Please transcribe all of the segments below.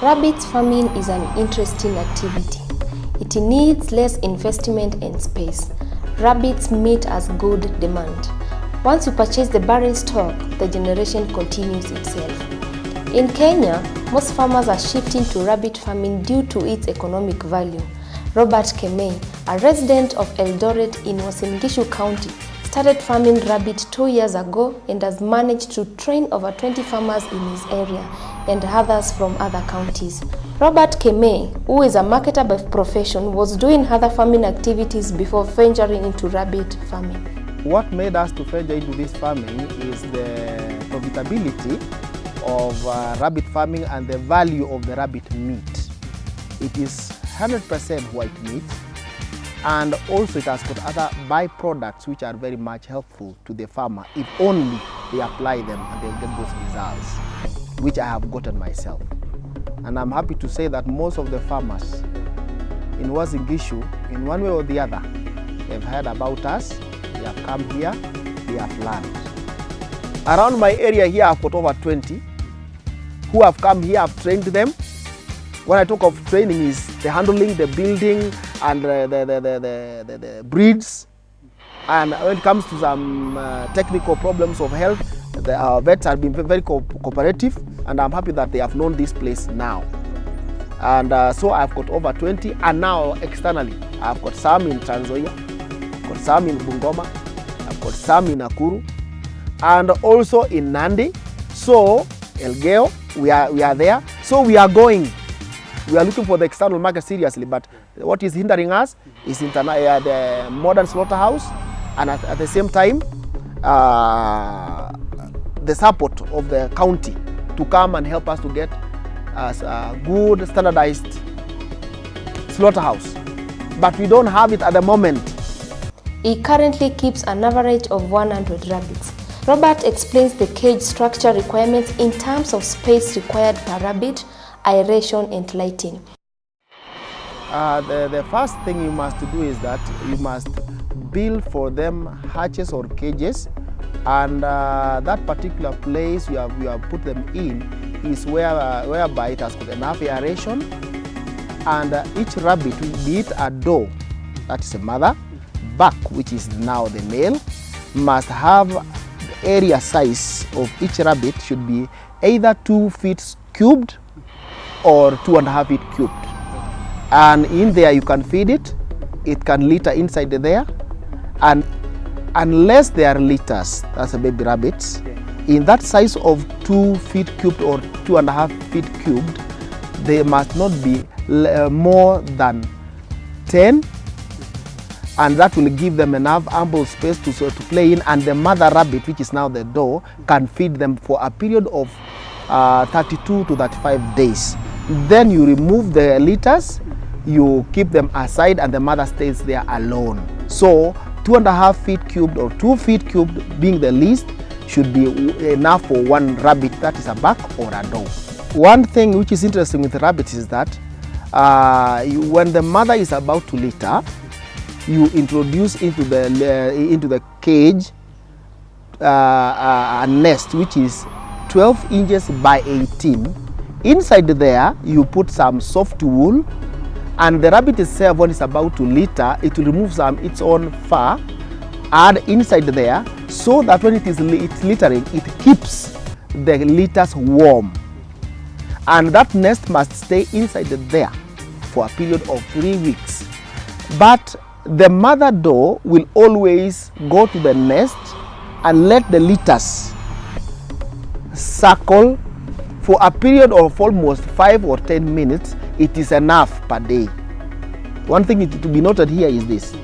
Rabbit farming is an interesting activity. It needs less investment and space. Rabbits meet as good demand. Once you purchase the barrel stock, the generation continues itself. In Kenya, most farmers are shifting to rabbit farming due to its economic value. Robert Kemei, a resident of Eldoret in Uasin Gishu County, started farming rabbit 2 years ago and has managed to train over 20 farmers in his area and others from other counties. Robert Kemei, who is a marketer by profession, was doing other farming activities before venturing into rabbit farming. What made us to venture into this farming is the profitability of rabbit farming and the value of the rabbit meat. It is 100% white meat, and also it has got other byproducts which are very much helpful to the farmer if only they apply them and they'll get those results, which I have gotten myself. And I'm happy to say that most of the farmers in Uasin Gishu, in one way or the other, they've heard about us, they have come here, they have learned. Around my area here, I've got over 20 who have come here, I've trained them. When I talk of training is the handling, the building, and the breeds. And when it comes to some technical problems of health, our vets have been very cooperative, and I'm happy that they have known this place now. And so I've got over 20, and now externally, I've got some in Trans Nzoia, I've got some in Bungoma, I've got some in Nakuru, and also in Nandi. So Elgeyo, we are there. So we are going. We are looking for the external market seriously, but what is hindering us is the modern slaughterhouse, and at the same time, the support of the county to come and help us to get a good standardized slaughterhouse. But we don't have it at the moment. He currently keeps an average of 100 rabbits. Robert explains the cage structure requirements in terms of space required per rabbit, aeration and lighting. The first thing you must do is that you must build for them hatches or cages, and that particular place you have put them in is whereby it has got enough aeration, and each rabbit, be it a doe, that is a mother, buck, which is now the male, must have the area size of each rabbit should be either 2 feet cubed or 2.5 feet cubed. And in there you can feed it, it can litter inside there, and unless they are litters, that's a baby rabbits, in that size of 2 feet cubed or 2.5 feet cubed, they must not be more than 10, and that will give them enough ample space to play in, and the mother rabbit, which is now the doe, can feed them for a period of 32 to 35 days. Then you remove the litters, you keep them aside, and the mother stays there alone. So 2.5 feet cubed or 2 feet cubed being the least should be enough for one rabbit, that is a buck or a doe. One thing which is interesting with rabbits is that when the mother is about to litter, you introduce into the cage a nest which is 12 inches by 18. Inside there, you put some soft wool, and the rabbit itself, when it's about to litter, it will remove its own fur, add inside there, so that when it's littering, it keeps the litters warm. And that nest must stay inside there for a period of 3 weeks. But the mother doe will always go to the nest and let the litters circle for a period of almost 5 or 10 minutes. It is enough per day. One thing to be noted here is this: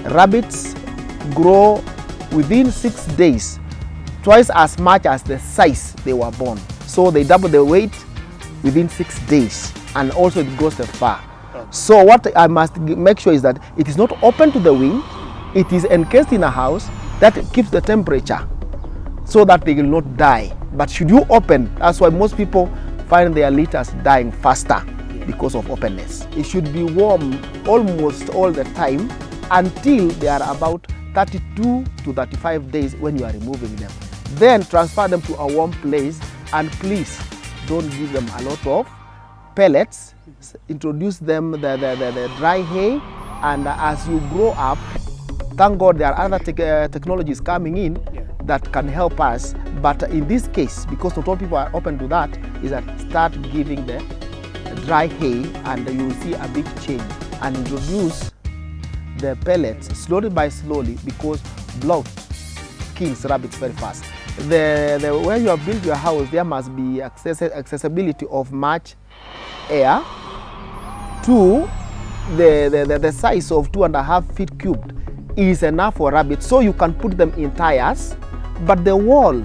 rabbits grow within 6 days twice as much as the size they were born. So they double the weight within 6 days, and also it grows the fur. So what I must make sure is that it is not open to the wind, it is encased in a house that keeps the temperature so that they will not die. But should you open, that's why most people find their litters dying faster, because of openness. It should be warm almost all the time until they are about 32 to 35 days when you are removing them. Then transfer them to a warm place, and please don't give them a lot of pellets, introduce them the dry hay, and as you grow up, thank God there are other technologies coming in that can help us. But in this case, because not all people are open to that, is that start giving the dry hay, and you will see a big change, and introduce the pellets slowly by slowly, because bloat kills rabbits very fast. Where you have built your house, there must be accessibility of much air. Two, the size of 2.5 feet cubed is enough for rabbits, so you can put them in tiers, but the wall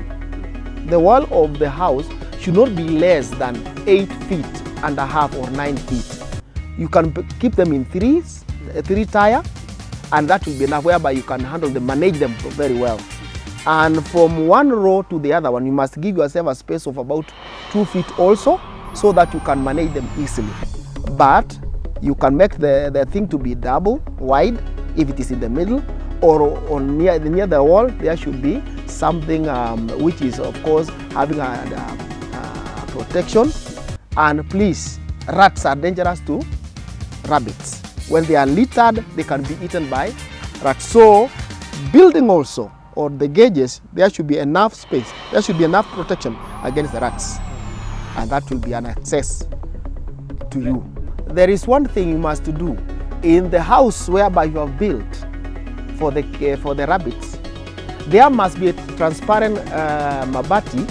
of the house should not be less than 8.5 feet or 9 feet. You can keep them in three tier, and that will be enough, whereby you can handle them, manage them very well. And from one row to the other one, you must give yourself a space of about 2 feet also, so that you can manage them easily. But you can make the thing to be double wide if it is in the middle, or near the wall. There should be something which is, of course, having a protection. And please, rats are dangerous to rabbits. When they are littered, they can be eaten by rats. So building also, or the gauges, there should be enough space, there should be enough protection against the rats, and that will be an access to you. There is one thing you must do in the house whereby you have built for the rabbits. There must be a transparent mabati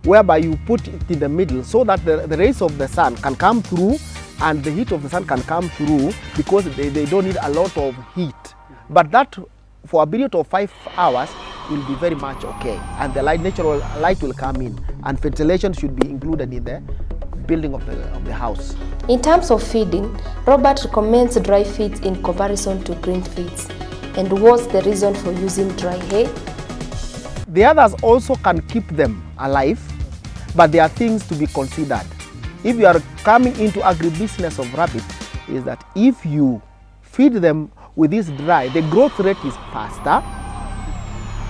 whereby you put it in the middle, so that the rays of the sun can come through and the heat of the sun can come through, because they don't need a lot of heat. But that, for a period of 5 hours, will be very much okay, and the natural light will come in, and ventilation should be included in the building of the house. In terms of feeding, Robert recommends dry feeds in comparison to green feeds. And what's the reason for using dry hay? The others also can keep them alive, but there are things to be considered. If you are coming into agribusiness of rabbit, is that if you feed them with this dry, the growth rate is faster,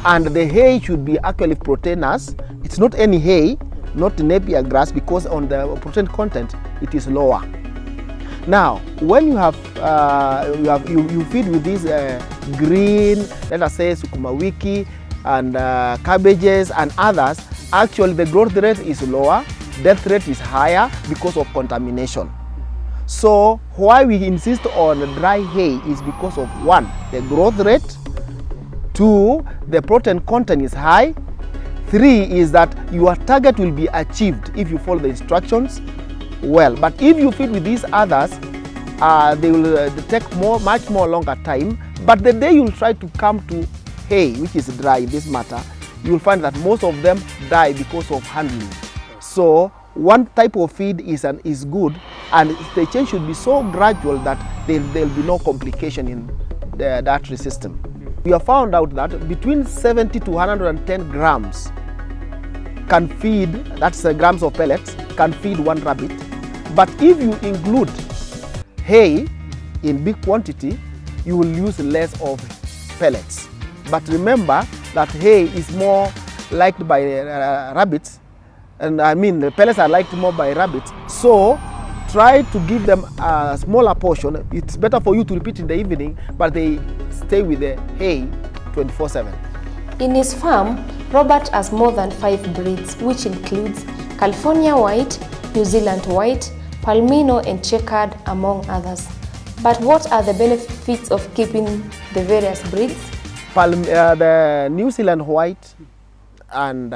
and the hay should be actually proteinous. It's not any hay, not Napier grass, because on the protein content it is lower. Now, when you have you feed with these green, let us say sukuma wiki and cabbages and others, actually the growth rate is lower, death rate is higher because of contamination. So why we insist on dry hay is because of, one, the growth rate, two, the protein content is high, three is that your target will be achieved if you follow the instructions well. But if you feed with these others, they will take much more longer time. But the day you'll try to come to hay, which is dry in this matter, you'll find that most of them die because of handling. So one type of feed is good, and the change should be so gradual that there'll be no complication in the dietary system. We have found out that between 70 to 110 grams can feed, that's grams of pellets, can feed one rabbit. But if you include hay in big quantity, you will use less of pellets. But remember that hay is more liked by rabbits, and I mean the pellets are liked more by rabbits. So try to give them a smaller portion. It's better for you to repeat in the evening, but they stay with the hay 24/7. In his farm, Robert has more than 5 breeds, which includes California White, New Zealand White, Palmino and Checkered, among others. But what are the benefits of keeping the various breeds? The New Zealand White and